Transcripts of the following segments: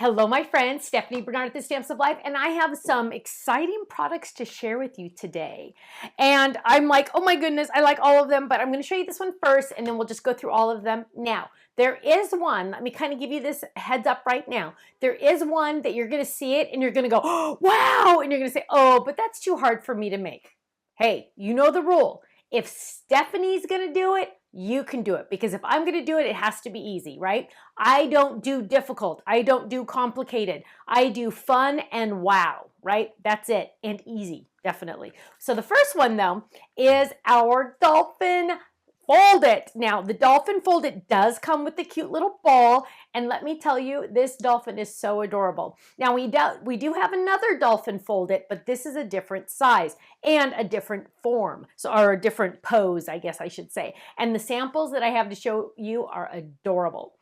Hello, my friends. Stephanie Bernard at the Stamps of Life, and I have some exciting products to share with you today. And I'm like, oh my goodness, I like all of them, but I'm going to show you this one first, and then we'll just go through all of them. Now, there is one, let me kind of give you this heads up right now. There is one that you're going to see it, and you're going to go, oh, wow, and you're going to say, oh, but that's too hard for me to make. Hey, you know the rule. If Stephanie's going to do it, you can do it, because if I'm going to do it, it has to be easy, right? I don't do difficult. I don't do complicated. I do fun and wow, right? That's it. And easy, definitely. So the first one, though, is our Dolphin Fold It. Now, the Dolphin Fold It does come with the cute little ball, and let me tell you, this dolphin is so adorable. Now, we do have another Dolphin Fold It, but this is a different size and a different form, or a different pose, I guess I should say. And the samples that I have to show you are adorable.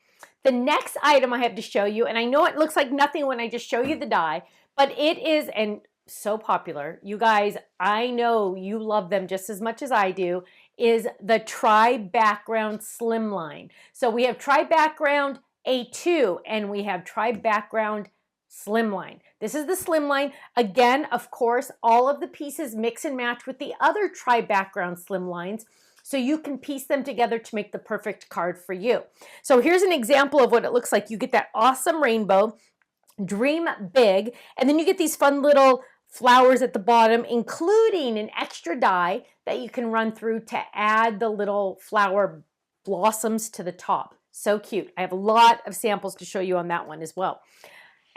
The next item I have to show you, and I know it looks like nothing when I just show you the die, but it is, and so popular. You guys, I know you love them just as much as I do, is the Tri-Background Slimline. So we have Tri-Background A2 and we have Tri-Background Slimline. This is the Slimline. Again, of course, all of the pieces mix and match with the other Tri-Background Slimlines, so you can piece them together to make the perfect card for you. So here's an example of what it looks like. You get that awesome rainbow, dream big, and then you get these fun little flowers at the bottom, including an extra die that you can run through to add the little flower blossoms to the top. So cute. I have a lot of samples to show you on that one as well.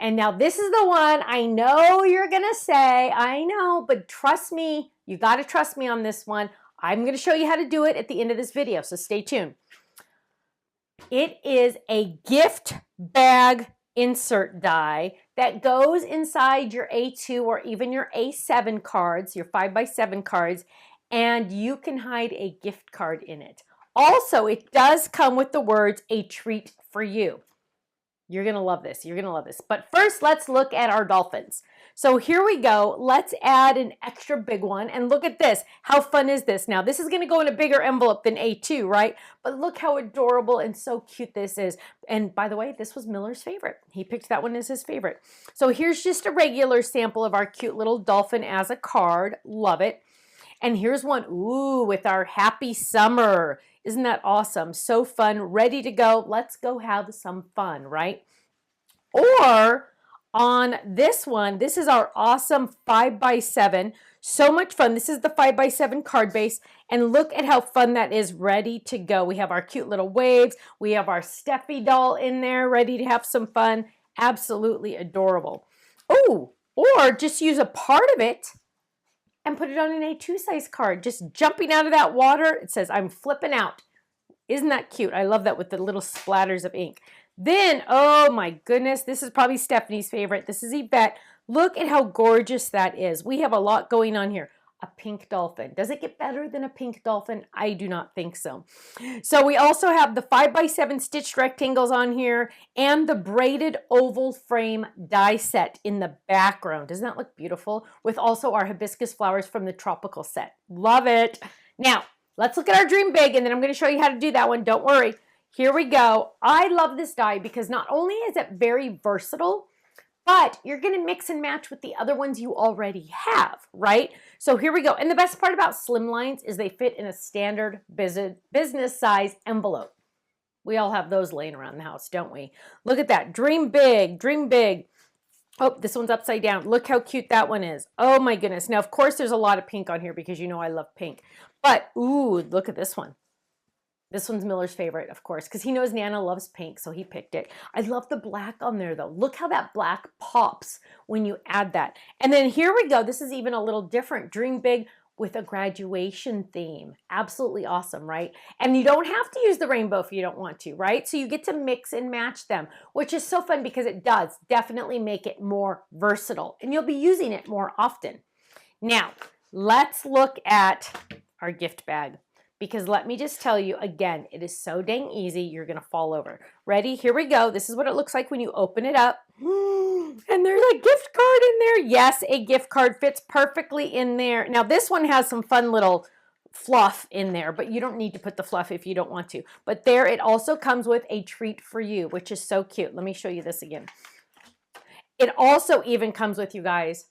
And now this is the one I know you're going to say, I know, but trust me, you got to trust me on this one. I'm going to show you how to do it at the end of this video, so stay tuned. It is a gift bag insert die that goes inside your A2 or even your A7 cards, your 5x7 cards, and you can hide a gift card in it. Also, it does come with the words, "A treat for you." You're going to love this. You're going to love this. But first, let's look at our dolphins. So here we go. Let's add an extra big one. And look at this. How fun is this? Now, this is going to go in a bigger envelope than A2, right? But look how adorable and so cute this is. And by the way, this was Miller's favorite. He picked that one as his favorite. So here's just a regular sample of our cute little dolphin as a card. Love it. And here's one, ooh, with our happy summer. Isn't that awesome? So fun, ready to go. Let's go have some fun, right? Or on this one, this is our awesome 5x7. So much fun. This is the 5x7 card base. And look at how fun that is, ready to go. We have our cute little waves. We have our Steffi doll in there, ready to have some fun. Absolutely adorable. Oh, or just use a part of it and put it on an A2 size card. Just jumping out of that water, it says, "I'm flipping out." Isn't that cute? I love that with the little splatters of ink. Then, oh my goodness, this is probably Stephanie's favorite. This is Yvette. Look at how gorgeous that is. We have a lot going on here. A pink dolphin. Does it get better than a pink dolphin? I do not think so. So we also have the 5x7 stitched rectangles on here and the braided oval frame die set in the background. Doesn't that look beautiful? With also our hibiscus flowers from the tropical set. Love it. Now, let's look at our dream big, and then I'm going to show you how to do that one. Don't worry. Here we go. I love this die because not only is it very versatile, but you're going to mix and match with the other ones you already have, right? So here we go. And the best part about Slimlines is they fit in a standard business size envelope. We all have those laying around the house, don't we? Look at that. Dream big, dream big. Oh, this one's upside down. Look how cute that one is. Oh my goodness. Now, of course, there's a lot of pink on here because you know I love pink. But, ooh, look at this one. This one's Miller's favorite, of course, because he knows Nana loves pink, so he picked it. I love the black on there, though. Look how that black pops when you add that. And then here we go. This is even a little different. Dream big with a graduation theme. Absolutely awesome, right? And you don't have to use the rainbow if you don't want to, right? So you get to mix and match them, which is so fun because it does definitely make it more versatile, and you'll be using it more often. Now, let's look at our gift bag. Because let me just tell you, again, it is so dang easy, you're going to fall over. Ready? Here we go. This is what it looks like when you open it up. And there's a gift card in there. Yes, a gift card fits perfectly in there. Now, this one has some fun little fluff in there, but you don't need to put the fluff if you don't want to. But there, it also comes with a treat for you, which is so cute. Let me show you this again. It also even comes with, you guys,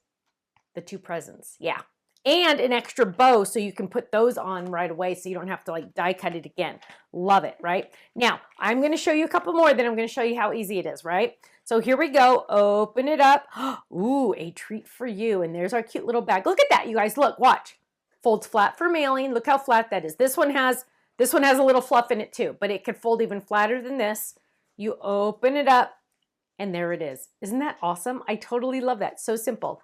the 2 presents. Yeah. And an extra bow so you can put those on right away so you don't have to like die cut it again. Love it, right? Now, I'm going to show you a couple more, then I'm going to show you how easy it is, right? So here we go. Open it up. Ooh, a treat for you. And there's our cute little bag. Look at that, you guys. Look, watch. Folds flat for mailing. Look how flat that is. This one has a little fluff in it too, but it could fold even flatter than this. You open it up and there it is. Isn't that awesome? I totally love that. So simple.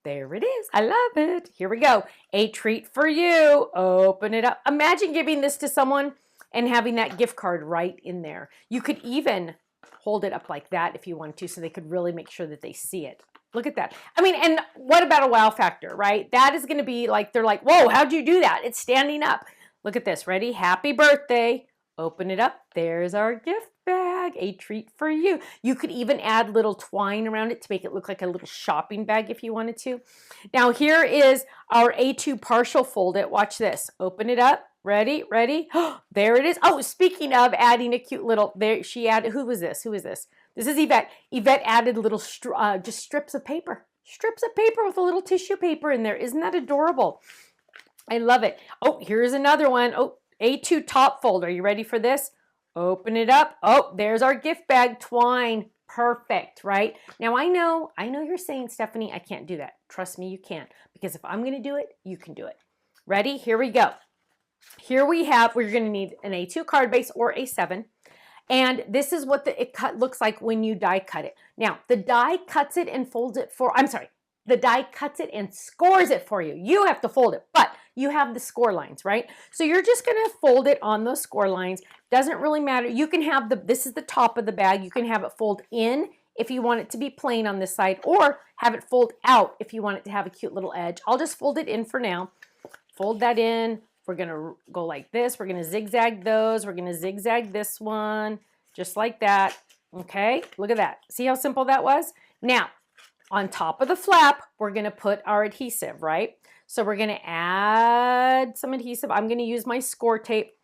There it is. I love it. Here we go. A treat for you. Open it up. Imagine giving this to someone and having that gift card right in there. You could even hold it up like that if you wanted to so they could really make sure that they see it. Look at that. I mean, and what about a wow factor, right? That is going to be like, they're like, whoa, how'd you do that? It's standing up. Look at this. Ready? Happy birthday. Open it up. There's our gift bag. A treat for you. You could even add little twine around it to make it look like a little shopping bag if you wanted to. Now here is our A2 partial fold it. Watch this. Open it up. Ready? Ready? There it is. Oh, speaking of adding a cute little, there she added, who was this? Who is this? This is Yvette. Yvette added little just strips of paper. Strips of paper with a little tissue paper in there. Isn't that adorable? I love it. Oh, here's another one. Oh, A2 top fold. Are you ready for this? Open it up. Oh, there's our gift bag. Twine. Perfect, right? Now I know you're saying, Stephanie, I can't do that. Trust me, you can't. Because if I'm going to do it, you can do it. Ready? Here we go. Here we have, we're going to need an A2 card base or A7. And this is what it looks like when you die cut it. Now, the die cuts it and folds it for, the die cuts it and scores it for you. You have to fold it, but you have the score lines, right? So you're just going to fold it on those score lines. Doesn't really matter. You can have this is the top of the bag. You can have it fold in if you want it to be plain on this side, or have it fold out if you want it to have a cute little edge. I'll just fold it in for now. Fold that in. We're going to go like this. We're going to zigzag those. We're going to zigzag this one, just like that. Okay, look at that. See how simple that was? Now, on top of the flap, we're going to put our adhesive, right? So we're going to add some adhesive. I'm going to use my score tape,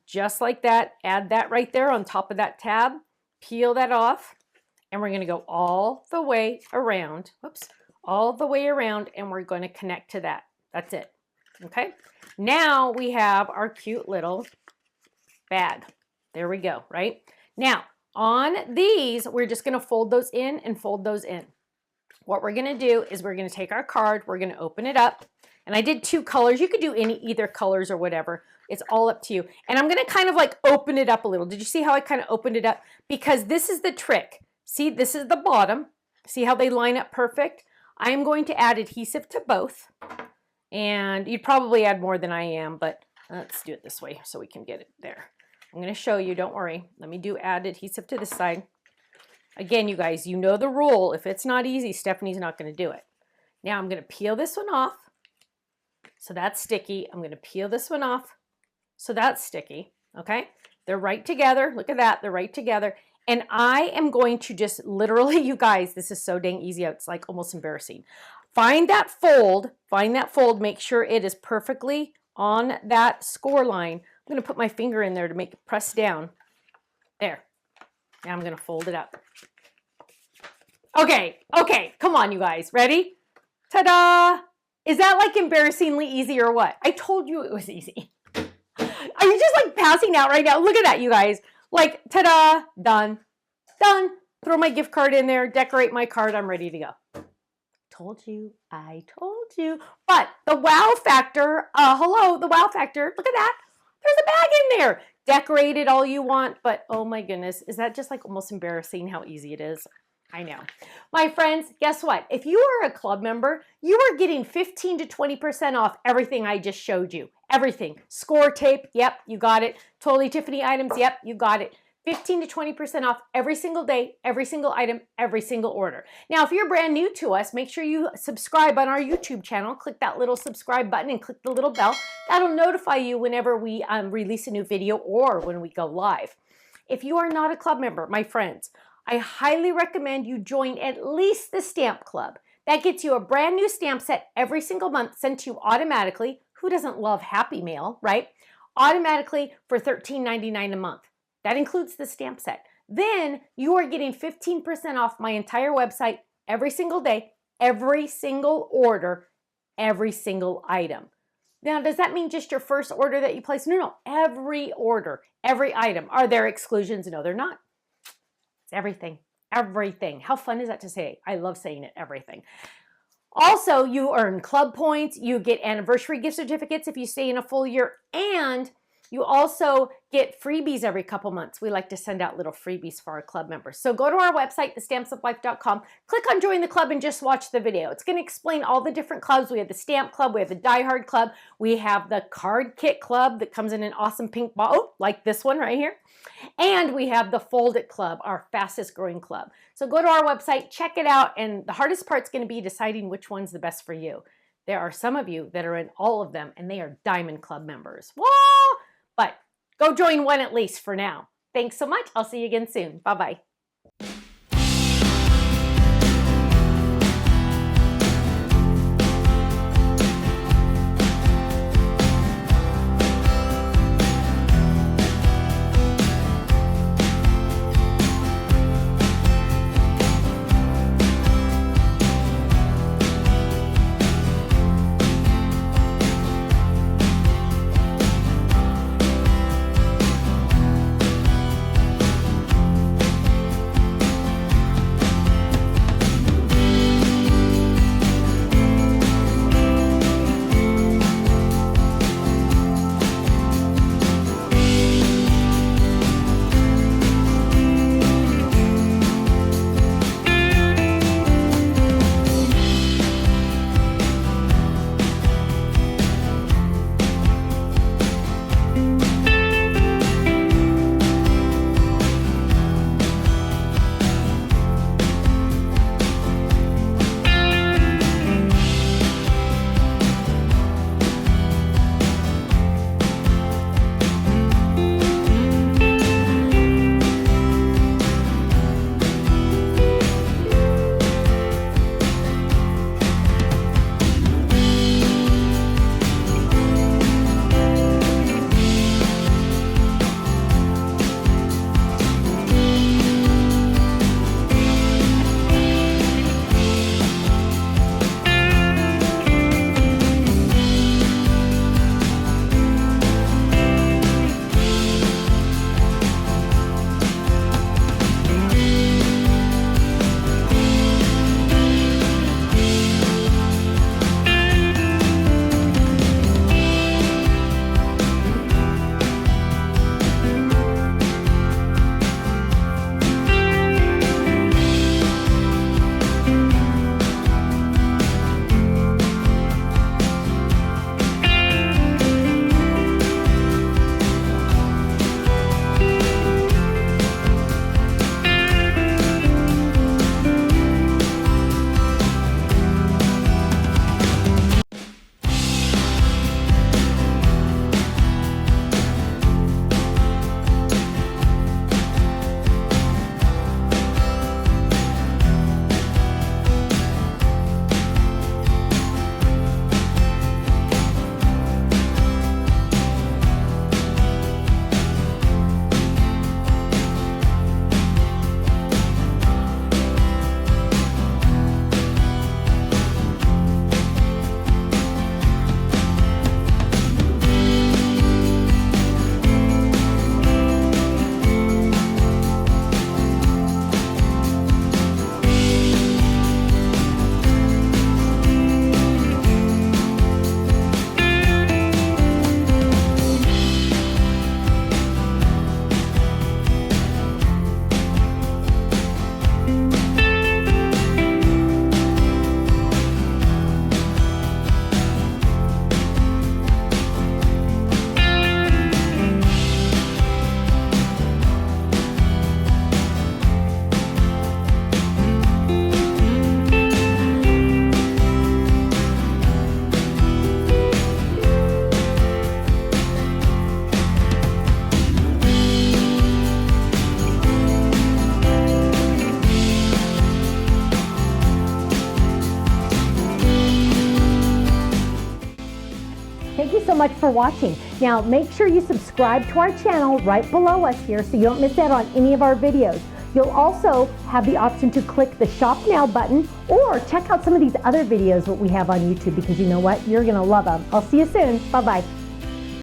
just like that. Add that right there on top of that tab. Peel that off, and we're going to go all the way around. Whoops, all the way around, and we're going to connect to that. That's it. Okay, now we have our cute little bag. There we go, right? Now, on these, we're just going to fold those in and fold those in. What we're going to do is we're going to take our card, we're going to open it up, and I did 2 colors. You could do either colors or whatever. It's all up to you. And I'm going to kind of like open it up a little. Did you see how I kind of opened it up? Because this is the trick. See, this is the bottom. See how they line up perfect? I am going to add adhesive to both. And you'd probably add more than I am, but let's do it this way so we can get it there. I'm going to show you, don't worry. Let me add adhesive to this side. Again, you guys, you know the rule. If it's not easy, Stephanie's not going to do it. Now I'm going to peel this one off. So that's sticky. I'm going to peel this one off. So that's sticky. Okay. They're right together. Look at that. They're right together. And I am going to just literally, you guys, this is so dang easy. It's like almost embarrassing. Find that fold, make sure it is perfectly on that score line. I'm going to put my finger in there to make it press down. There. Now I'm going to fold it up. Okay, come on, you guys. Ready? Ta-da! Is that like embarrassingly easy or what? I told you it was easy. Are you just like passing out right now? Look at that, you guys. Like, ta-da, done. Done. Throw my gift card in there, decorate my card, I'm ready to go. Told you, I told you. But the wow factor, hello, the wow factor, look at that. There's a bag in there. Decorate it all you want, but oh my goodness, is that just like almost embarrassing how easy it is? I know. My friends, guess what? If you are a club member, you are getting 15 to 20% off everything I just showed you. Everything. Score tape, yep, you got it. Totally Tiffany items, yep, you got it. 15 to 20% off every single day, every single item, every single order. Now, if you're brand new to us, make sure you subscribe on our YouTube channel. Click that little subscribe button and click the little bell. That'll notify you whenever we release a new video or when we go live. If you are not a club member, my friends, I highly recommend you join at least the Stamp Club. That gets you a brand new stamp set every single month sent to you automatically. Who doesn't love Happy Mail, right? Automatically for $13.99 a month. That includes the stamp set. then you are getting 15% off my entire website every single day, every single order, every single item. Now, does that mean just your first order that you place? No, every order, every item. Are there exclusions? No, they're not. It's everything, everything. How fun is that to say? I love saying it, everything. Also, you earn club points, you get anniversary gift certificates if you stay in a full year, and you also get freebies every couple months. We like to send out little freebies for our club members. So go to our website, thestampsoflife.com, click on join the club and just watch the video. It's going to explain all the different clubs. We have the stamp club, we have the die hard club, we have the card kit club that comes in an awesome pink bottle, like this one right here. And we have the Fold It Club, our fastest growing club. So go to our website, check it out, and the hardest part's going to be deciding which one's the best for you. There are some of you that are in all of them, and they are Diamond Club members. Whoa! But go join one at least for now. Thanks so much. I'll see you again soon. Bye-bye. so much for watching. Now, make sure you subscribe to our channel right below us here so you don't miss out on any of our videos. You'll also have the option to click the Shop Now button or check out some of these other videos that we have on YouTube, because you know what? You're gonna love them. I'll see you soon. Bye-bye.